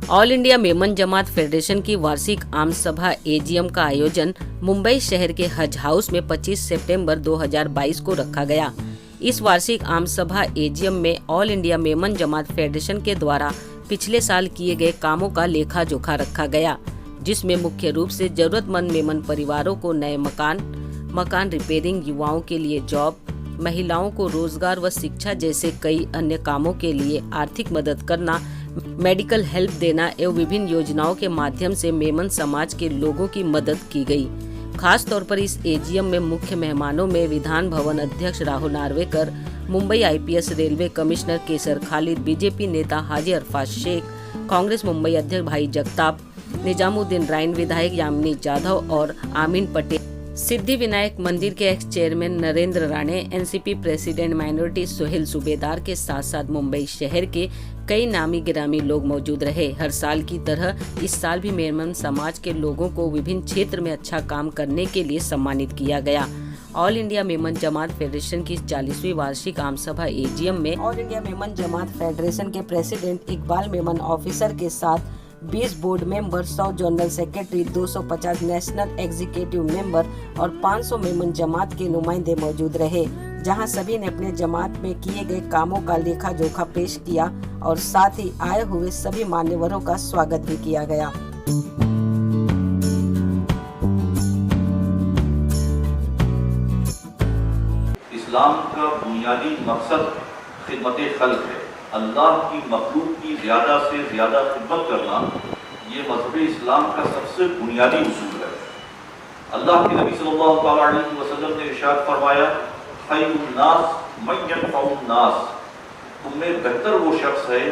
All India Memon जमात federation की वार्षिक आम सभा एजीएम का आयोजन मुंबई शहर के हज हाउस में 25 सितंबर 2022 को रखा गया। इस वार्षिक आम सभा एजीएम में ऑल इंडिया मेमन जमात फेडरेशन के द्वारा पिछले साल किए गए कामों का लेखा जोखा रखा गया, जिसमें मुख्य रूप से जरूरतमंद मेमन परिवारों को नए मकान रिपेयरिंग, युवाओं के लिए जॉब, महिलाओं को रोजगार व शिक्षा जैसे कई अन्य कामों के लिए आर्थिक मदद करना, मेडिकल हेल्प देना एवं विभिन्न योजनाओं के माध्यम से मेमन समाज के लोगों की मदद की गई। खास तौर पर इस एजीएम में मुख्य मेहमानों में विधान भवन अध्यक्ष Rahul Narwekar, Mumbai IPS railway commissioner Qaiser Khalid, BJP नेता हाजी अरफात शेख, कांग्रेस मुंबई अध्यक्ष भाई जगताप, निजामुद्दीन राइन, विधायक यामिनी जाधव और आमीन पटेल, सिद्धि विनायक मंदिर के x chairman Narendra Rane, NCP president minority Sohail सूबेदार के साथ साथ मुंबई शहर के कई नामी गिरामी लोग मौजूद रहे। हर साल की तरह इस साल भी मेमन समाज के लोगों को विभिन्न क्षेत्र में अच्छा काम करने के लिए सम्मानित किया गया। ऑल इंडिया मेमन जमात फेडरेशन की 40वीं वार्षिक आम सभा एजीएम में ऑल इंडिया मेमन जमात फेडरेशन के प्रेसिडेंट इकबाल मेमन ऑफिसर के साथ 20 board member, 100 general secretary, 250 national executive member और 500 मेमन जमात के नुमाइंदे मौजूद रहे, जहां सभी ने अपने जमात में किए गए कामों का लेखा जोखा पेश किया और साथ ही आए हुए सभी मान्यवरों का स्वागत भी किया गया। इस्लाम का बुनियादी मकसद खिदमत खल्क है। अल्लाह की मखलूक की ज़्यादा से ज़्यादा खिदमत करना ये मज़हब इस्लाम का सबसे बुनियादी उसूल है। अल्लाह के नबी सल्लल्लाहु अलैहि वसल्लम ने इरशाद फरमाया, खैरुन नास मन यनफउन नास, तुममें बेहतर वो शख्स है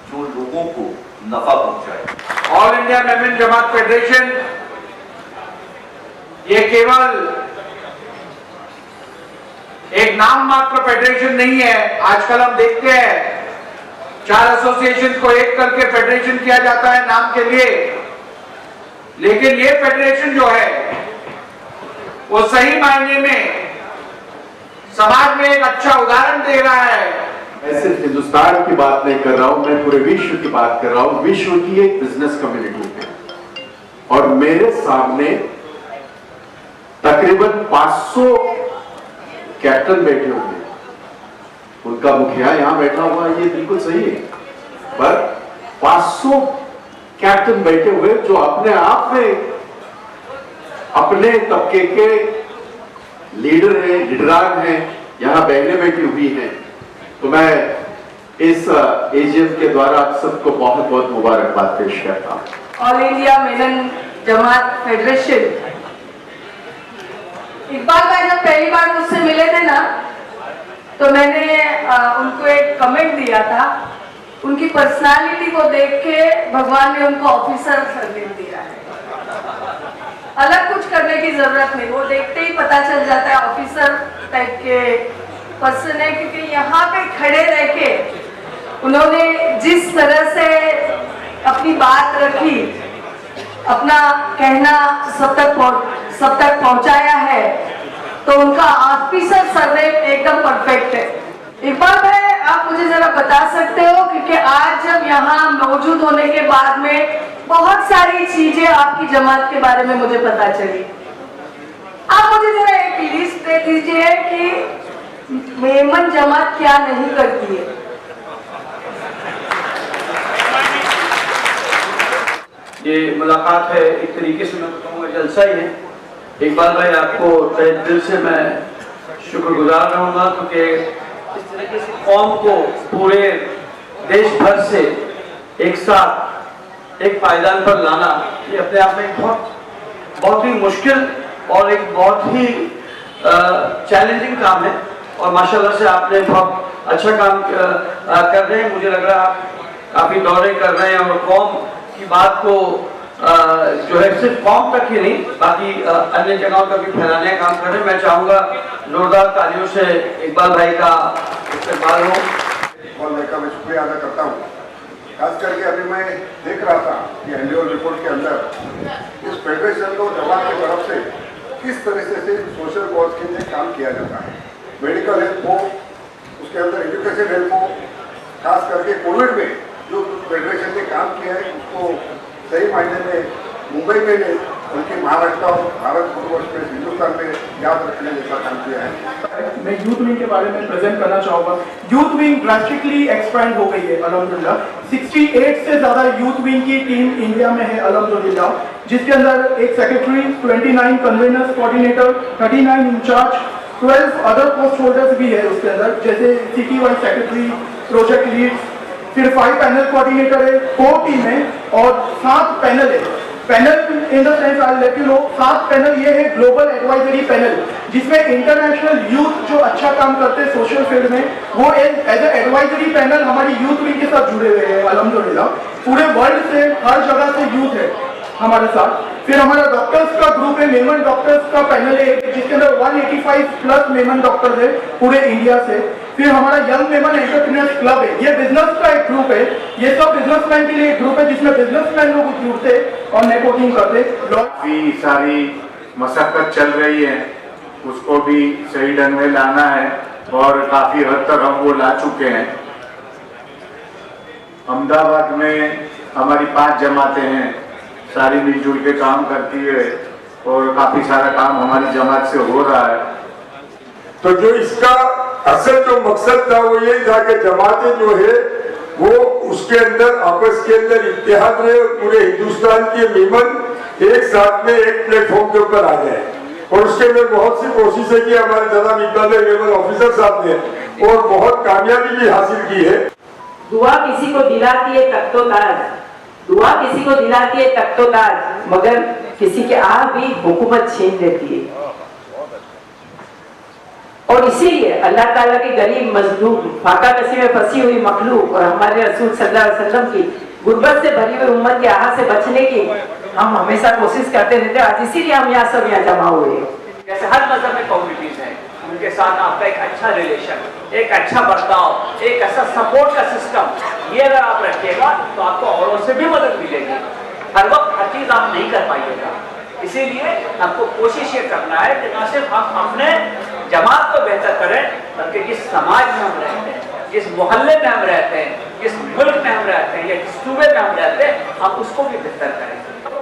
जो लोगों को नफा पहुंचाए। ऑल इंडिया मेमन जमात फेडरेशन ये केवल एक नाम मात्र फेडरेशन नहीं है। आजकल हम देखते हैं 4 एसोसिएशन को एक करके फेडरेशन किया जाता है नाम के लिए, लेकिन ये फेडरेशन जो है वो सही मायने में समाज में एक अच्छा उदाहरण दे रहा है। मैं सिर्फ हिंदुस्तान की बात नहीं कर रहा हूं, मैं पूरे विश्व की बात कर रहा हूं। विश्व की एक बिजनेस कम्युनिटी है और मेरे सामने तकरीबन 500 कैप्टन बैठे हुए, उनका मुखिया यहां बैठा हुआ, ये बिल्कुल सही है, पर 500 कैप्टन बैठे हुए जो अपने आप में अपने तबके के लीडर हैं, लीडरान हैं, यहां बहनें बैठी हुई हैं। तो मैं इस एजीएम के द्वारा आप सबको बहुत बहुत मुबारकबाद पेश करता हूं। ऑल इंडिया मेमन जमात फेडरेशन, इकबाल भाई जब पहली बार मुझसे मिले थे ना, तो मैंने उनको एक कमेंट दिया था, उनकी पर्सनालिटी को देख के भगवान ने उनको ऑफिसर सर्विस दिया है। अलग कुछ करने की जरूरत नहीं, वो देखते ही पता चल जाता है ऑफिसर टाइप के पर्सन है, क्योंकि यहाँ पे खड़े रह के उन्होंने जिस तरह से अपनी बात रखी, अपना कहना सब तक पहुंचाया है, तो उनका ऑफिसर सरनेम एकदम परफेक्ट है। इकबाल भाई, आप मुझे जरा बता सकते हो, क्योंकि आज जब यहाँ मौजूद होने के बाद में बहुत सारी चीजें आपकी जमात के बारे में मुझे पता चली, आप मुझे जरा एक लिस्ट दे दीजिए कि मेमन जमात क्या नहीं करती है। ये मुलाकात है, एक तरीके से मैं बताऊंगा जलसा ही है। इकबाल भाई, आपको तहे दिल से मैं शुक्रगुजार रहूंगा, क्योंकि इस तरीके से कौम को पूरे देश भर से एक साथ एक पायदान पर लाना, ये अपने आप में बहुत ही मुश्किल और एक बहुत ही चैलेंजिंग काम है। और माशाल्लाह से आपने बहुत अच्छा काम कर रहे हैं। मुझे लग रहा है आप काफी दौरे कर रहे हैं और कौम की बात को जो है सिर्फ कौम तक ही नहीं, बाकी अन्य जगहों तक भी फैलाने का काम कर रहे हैं। मैं चाहूंगा जोरदार तालियों से इकबाल भाई का इस्तेमाल हो। इकबाल भाई का मैं शुक्रिया अदा करता हूँ। खास करके अभी मैं देख रहा था कि एनुअल रिपोर्ट के अंदर इस फेडरेशन को जमात की तरफ से किस तरह से सोशल कॉज के लिए काम किया जाता है। मेडिकल हेल्प हो, उसके अंदर एजुकेशन हेल्प हो, खास करके कोविड में जो फेडरेशन ने काम किया है उसको सही मायने में मुंबई में नहीं बल्कि महाराष्ट्र और भारत वर्ष में हिंदुस्तान में याद रखने जैसा काम किया है। मैं यूथ विंग के बारे में प्रेजेंट करना चाहूँगा। यूथ विंग ड्रास्टिकली एक्सपैंड हो गई है अल्हम्दुलिल्लाह। 68 से ज़्यादा यूथ विंग की टीम इंडिया में है अल्हम्दुलिल्लाह, जिसके अंदर एक secretary, 29 conveners, coordinator, 39 in charge, 12 other post holders भी है उसके अंदर, जैसे city wise secretary, project lead, फिर 5 पैनल कोऑर्डिनेटर है, 4 टीम है और 7 पैनल है। Panel in the sense I let you know, 7 panel ये है ग्लोबल एडवाइजरी पैनल, जिसमें इंटरनेशनल यूथ जो अच्छा काम करते हैं सोशल फील्ड में, वो एज ए एडवाइजरी पैनल हमारी यूथ विंग के साथ जुड़े हुए हैं अल्हम्दुलिल्लाह। पूरे वर्ल्ड से हर जगह से यूथ है हमारे साथ। फिर हमारा डॉक्टर्स का ग्रुप है, मेमन डॉक्टर्स का पैनल है, जिसके अंदर 185 प्लस मेमन डॉक्टर्स है पूरे इंडिया से। फिर हमारा यंग मेमन एंटरप्रेन्योर्स क्लब है, ये बिजनेस का एक ग्रुप है, ये सब बिजनेसमैन के लिए एक ग्रुप है जिसमें बिजनेसमैन लोग जुड़ते और नेटवर्किंग करते। काफी सारी मशक्कत चल रही है, उसको भी सही ढंग में लाना है और काफी हद तक हम वो ला चुके हैं। अहमदाबाद में हमारी 5 जमातें हैं, सारी मिलजुल के काम करती है और काफी सारा काम हमारी जमात से हो रहा है। तो जो इसका असल जो मकसद था वो यही था कि जमातें जो है वो उसके अंदर आपस के अंदर इत्तेहाद रहे और पूरे हिंदुस्तान के मेमन एक साथ में एक प्लेटफॉर्म के ऊपर आ जाए। और उसके अंदर बहुत सी कोशिशें की हमारे जनाब इकबाल मेमन ऑफिसर साहब ने और बहुत कामयाबी भी हासिल की है। दुआ किसी को दिलाती है तख्तो-ताज, दुआ किसी को दिलाती है तख्तो-ताज, मगर किसी के आ भी हुकूमत छीन लेती है। और इसीलिए अल्लाह ताला की गरीब मजलूम फाका कसी में फंसी हुई मखलूक और हमारे रसूल सल्लल्लाहु अलैहि वसल्लम की गुर्बत से भरी हुई उम्मत के आहा से बचने की हम हमेशा कोशिश करते रहते हैं। आज इसीलिए हम यहाँ सब यहाँ जमा हुए हैं। जैसे हर मजहब में कम्युनिटीज हैं, उनके साथ आपका एक अच्छा रिलेशन, एक अच्छा बर्ताव, एक ऐसा सपोर्ट का सिस्टम, ये अगर आप रखिएगा तो आपको औरों से भी मदद मिलेगी। हर वक्त हर चीज आप नहीं कर पाइएगा, इसीलिए आपको कोशिश ये करना है कि न सिर्फ हम अपने जमात को बेहतर करें, बल्कि जिस समाज में हम रहते हैं, जिस मोहल्ले में हम रहते हैं, जिस मुल्क में हम रहते हैं या जिस सूबे में हम रहते हैं, हम उसको भी बेहतर करें।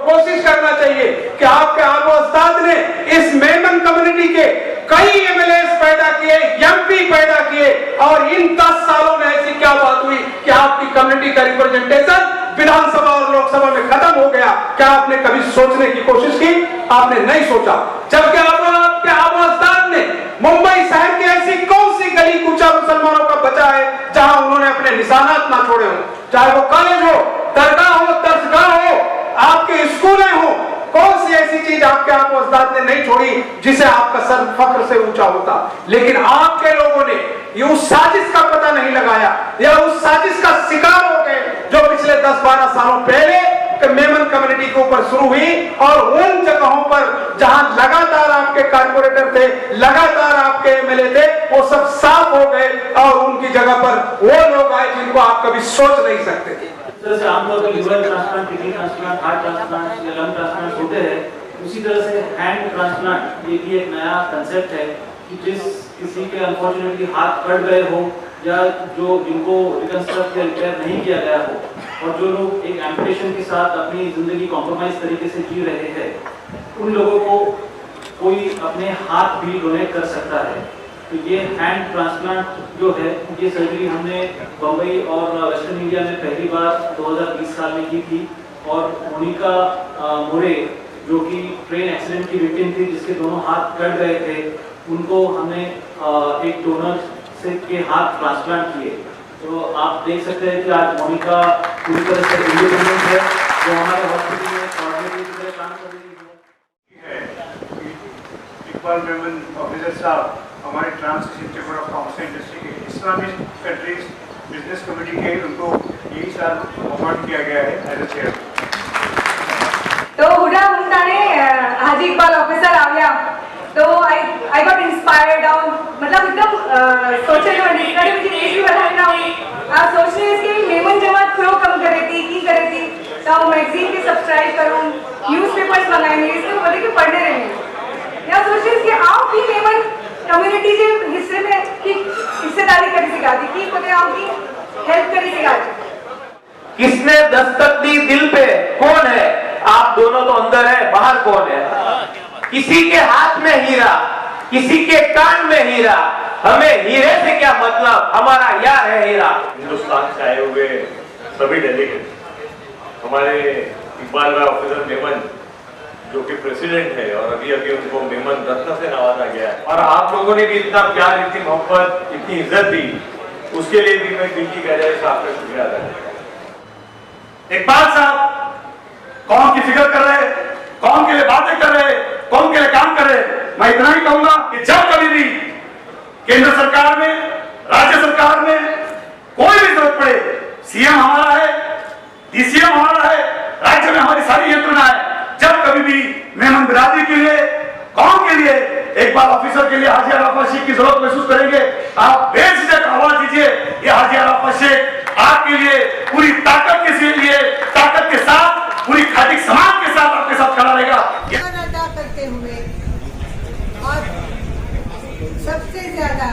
कोशिश करना चाहिए कि आपके आबो उस्ताद ने इस मेमन कम्युनिटी के कई एमएलएस पैदा किए, एमपी पैदा किए और इन 10 सालों में ऐसी क्या बात हुई कि आपकी कम्युनिटी का रिप्रेजेंटेशन विधानसभा और लोकसभा में खत्म हो गया? क्या आपने कभी सोचने की कोशिश की? आपने नहीं सोचा। जबकि आपके आबो उस्ताद ने मुंबई शहर की ऐसी कौन सी गली कूचा मुसलमानों का बचा है जहां उन्होंने अपने निशानात ना छोड़े हो? चाहे वो कॉलेज हो, दरगाह हो, दर्सगाह हो, आपके स्कूलें हो, कौन सी ऐसी चीज आपके आप उस्ताद ने नहीं छोड़ी जिसे आपका सर फख्र से ऊंचा होता? लेकिन आपके लोगों ने ये उस साजिश का पता नहीं लगाया या उस साजिश का शिकार हो गए जो पिछले 10-12 सालों पहले मेमन कम्युनिटी के ऊपर शुरू हुई और उन जगहों पर जहां लगातार आपके कारपोरेटर थे, लगातार आपके एमएलए थे, वो सब साफ हो गए और उनकी जगह पर वो लोग आए जिनको आप कभी सोच नहीं सकते थे। जैसे आमतौर पर liver transplant, kidney transplant, heart transplant या लंग ट्रांसप्लांट होते हैं, उसी तरह से हैंड ट्रांसप्लांट ये भी एक नया कंसेप्ट है कि जिस किसी के अनफॉर्चुनेटली हाथ कट गए हो या जो जिनको रिकंस्ट्रक्ट या रिपेयर नहीं किया गया हो और जो लोग एक एम्पुटेशन के साथ अपनी जिंदगी कॉम्प्रोमाइज तरीके से जी रहे हैं, उन लोगों को कोई अपने हाथ भी डोनेट कर सकता है। तो ये हैंड ट्रांसप्लांट जो है, ये सर्जरी हमने बम्बई और वेस्टर्न इंडिया में पहली बार 2020 साल में की थी और मोनिका मोरे जो कि ट्रेन एक्सीडेंट की विक्टिम थी जिसके दोनों हाथ कट गए थे, उनको हमने एक डोनर से के हाथ ट्रांसप्लांट किए। तो आप देख सकते हैं कि आज मोनिका पूरी तरह से इंडिपेंडेंट है, जो हमारे हॉस्पिटल में कोऑर्डिनेटर की तरह काम कर रही है। इकबाल मेमन ऑफिसर साहब हमारे translation chamber of commerce industry के इस्लामिक कंट्रीज बिजनेस कमेटी के उनको यही साल अपॉइंट किया गया है एज अ चेयर। तो हुडा मुंताने हाजी इकबाल ऑफिसर आ गया तो आई गॉट इंस्पायर्ड और मतलब एकदम सोचे जो मुझे देश भी बताने ना हुई आप सोच रहे हैं कि मेमन जमात क्यों कम करे थी की करे थी तो मैगजीन के सब्सक्राइब करूँ, न्यूज़पेपर्स मंगाएंगे, इसको बोले कि पढ़ने रहेंगे या सोच रहे हैं कि आप भी मेमन कम्युनिटी के हिस्से में की हिस्सेदारी करी सिखाती की पता आपकी हेल्प करी सिखाती किसने दस्तक दी दिल पे? कौन है? आप दोनों तो अंदर है, बाहर कौन है? किसी के हाथ में हीरा, किसी के कान में हीरा, हमें हीरे से क्या मतलब, हमारा यार है हीरा। हिंदुस्तान से आए हुए सभी डेलीगेट, हमारे इकबाल भाई ऑफिसर मेमन जो कि प्रेसिडेंट है और अभी अभी उनको मेमन रत्न से नवाजा गया है, और आप लोगों ने भी इतना प्यार, इतनी मोहब्बत, इतनी इज्जत दी, उसके लिए भी मैं दिल की गहराई से आपका शुक्रिया अदा करता हूं। इकबाल साहब कौम की फिक्र कर रहे, कौम के लिए बातें कर रहे, कौम के लिए काम कर रहे। मैं इतना ही कहूंगा कि जब कभी भी केंद्र सरकार में, राज्य सरकार में कोई भी जरूरत पड़े, सीएम हमारा है, डीसीएम हमारा है, राज्य में हमारी सारी यंत्रणा है, जब कभी भी मेमन बिरादरी के लिए, कौम के लिए, एक बार ऑफिसर के लिए हाजी अराफत शेख की जरूरत महसूस करेंगे, आप बेझिझक आवाज दीजिए। ये हाजी अराफत शेख आपके लिए पूरी ताकत के साथ, पूरी खादिक समाज के साथ आपके साथ खड़ा रहेगा। अदा करते हुए और सबसे ज्यादा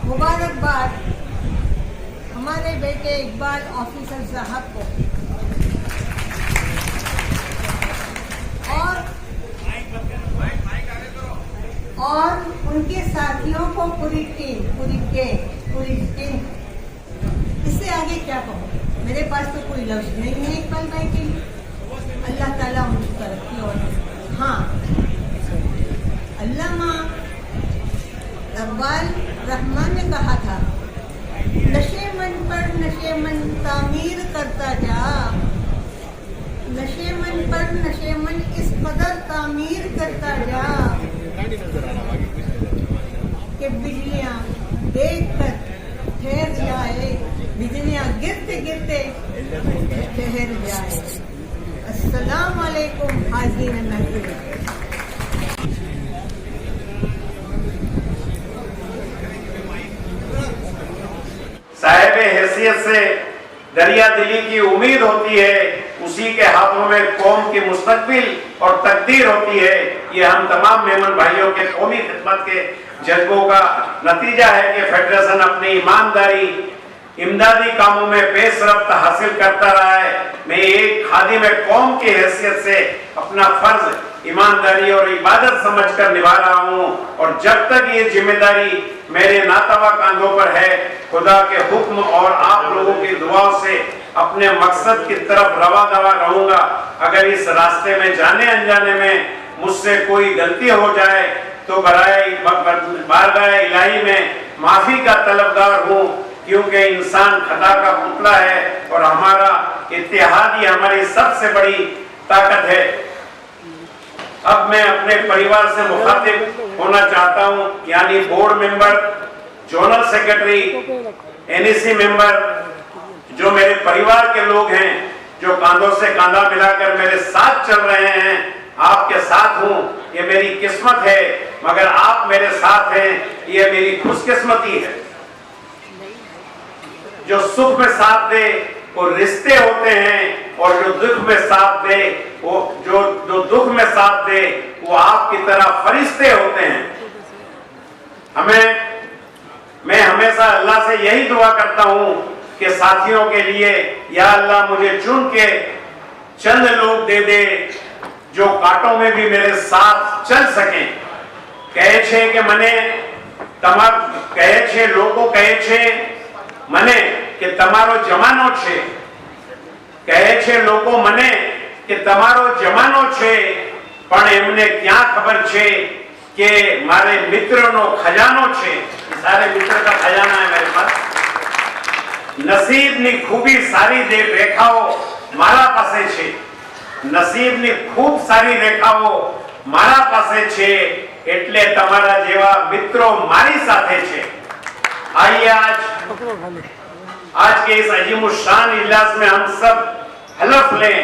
मुबारकबाद हमारे बेटे इकबाल ऑफिसर साहब को और उनके साथियों को, पूरी टीम। इससे आगे क्या कहूँ, मेरे पास तो कोई लफ्ज नहीं है इकबाल भाई के लिए। अल्लाह ताला उनकी तरक्की और हाँ, अल्लामा इकबाल रहमान ने कहा था, नशे मन पर नशे मन तामीर करता जा, नशे मन पर नशे मन इस कदर तामीर करता जा कि बिजलियां देख कर ठहर जाए, बिजलियां गिरते गिरते ठहर जाए। अस्सलाम वालेकुम हाज़रीन महफिल। साहिब हैसियत से दरिया दिली की उम्मीद होती है, उसी के हाथों में कौम की मुस्तकबिल और तकदीर होती है। ये हम तमाम मेमन भाइयों के कौमी खिदमत के जज्बों का नतीजा है कि फेडरेशन अपनी ईमानदारी इमदादी कामों में पेशरफ्त हासिल करता रहा है। मैं एक खादिम कौम की हैसियत से अपना फर्ज ईमानदारी और इबादत समझकर निभा रहा हूँ, और जब तक ये जिम्मेदारी मेरे नातवा कांधों पर है, खुदा के हुक्म और आप लोगों की दुआओं से अपने मकसद की तरफ रवा दवा रहूंगा। अगर इस रास्ते में जाने अनजाने में मुझसे कोई गलती हो जाए तो बारगाह इलाही में माफी का तलबगार हूँ, क्योंकि इंसान खता का पुतला है और हमारा इत्तेहाद ही हमारी सबसे बड़ी ताकत है। अब मैं अपने परिवार से मुखातिब होना चाहता हूं, यानी board member, zonal secretary, NEC member, जो मेरे परिवार के लोग हैं, जो कांधों से कांधा मिलाकर मेरे साथ चल रहे हैं। आपके साथ हूं, ये मेरी किस्मत है, मगर आप मेरे साथ हैं, ये मेरी खुशकिस्मती है। जो सुख में साथ दे वो रिश्ते होते हैं, और जो दुख में साथ दे वो जो दुख में साथ दे वो आपकी तरह फरिश्ते होते हैं। मैं हमेशा अल्लाह से यही दुआ करता हूं कि साथियों के लिए, या अल्लाह मुझे चुन के चंद लोग दे दे जो कांटों में भी मेरे साथ चल सकें। कहे छे कि मने कहे छे लोगों कहे छे મને કે તમારો જમાનો છે, કહે છે લોકો મને કે તમારો જમાનો છે, પણ એમને ક્યાં ખબર છે કે મારે મિત્રનો ખજાનો છે। સારે મિત્ર का खजाना है मेरे पास। નસીબની खूबी सारी રેખાઓ મારા પાસે છે, નસીબની खूब सारी રેખાઓ મારા પાસે છે, એટલે તમારા જેવા મિત્રો મારી સાથે છે। आइए आज के इस अजीमुशान इजलास में हम सब हलफ लें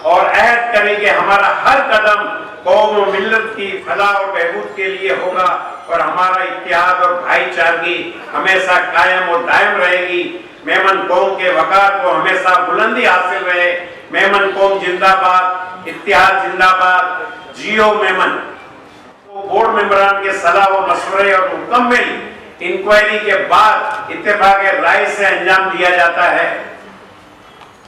और अहद करें कि हमारा हर कदम कौम और मिल्लत की फलाह और बहबूद के लिए होगा, और हमारा इत्तेहाद और भाईचारगी हमेशा कायम और दायम रहेगी। मेमन कौम के वकार को हमेशा बुलंदी हासिल रहे। मेमन कौम जिंदाबाद, इत्तेहाद जिंदाबाद, जियो मेमन। बोर्ड मेंबरान के सलाह व मशवरे और मुकम्मल इंक्वायरी के बाद इत्तेफाक राय से अंजाम दिया जाता है।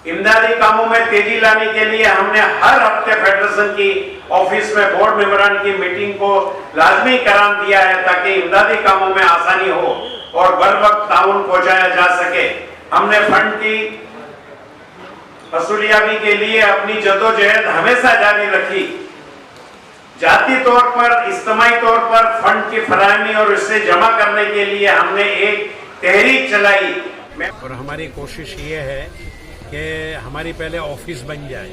इमदादी कामों में तेजी लाने के लिए हमने हर हफ्ते फेडरेशन की ऑफिस में बोर्ड मेंबरान की मीटिंग को लाजमी करार दिया है ताकि इमदादी कामों में आसानी हो और बर वक्त ताउन पहुंचाया जा सके। हमने फंड की वसूलियाबी के लिए अपनी जद्दोजहद हमेशा जारी रखी। जाती तौर पर, इज्तिमाई तौर पर फंड की फराहमी और इसे जमा करने के लिए हमने एक तहरीक चलाई। और हमारी कोशिश ये है कि हमारी पहले ऑफिस बन जाए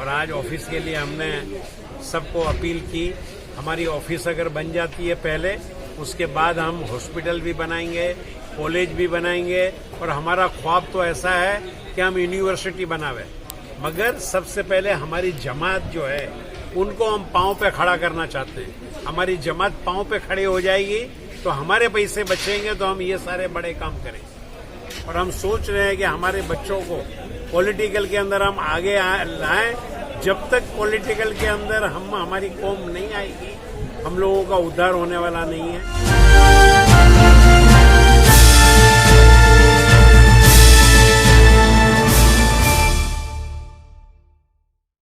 और आज ऑफिस के लिए हमने सबको अपील की। हमारी ऑफिस अगर बन जाती है पहले, उसके बाद हम हॉस्पिटल भी बनाएंगे, कॉलेज भी बनाएंगे और हमारा ख्वाब तो ऐसा है कि हम यूनिवर्सिटी बनावे। मगर सबसे पहले हमारी जमात जो है उनको हम पांव पे खड़ा करना चाहते हैं। हमारी जमात पांव पे खड़े हो जाएगी तो हमारे पैसे बचेंगे तो हम ये सारे बड़े काम करेंगे। और हम सोच रहे हैं कि हमारे बच्चों को पॉलिटिकल के अंदर हम आगे लाएं। जब तक पॉलिटिकल के अंदर हमारी कौम नहीं आएगी, हम लोगों का उद्धार होने वाला नहीं है।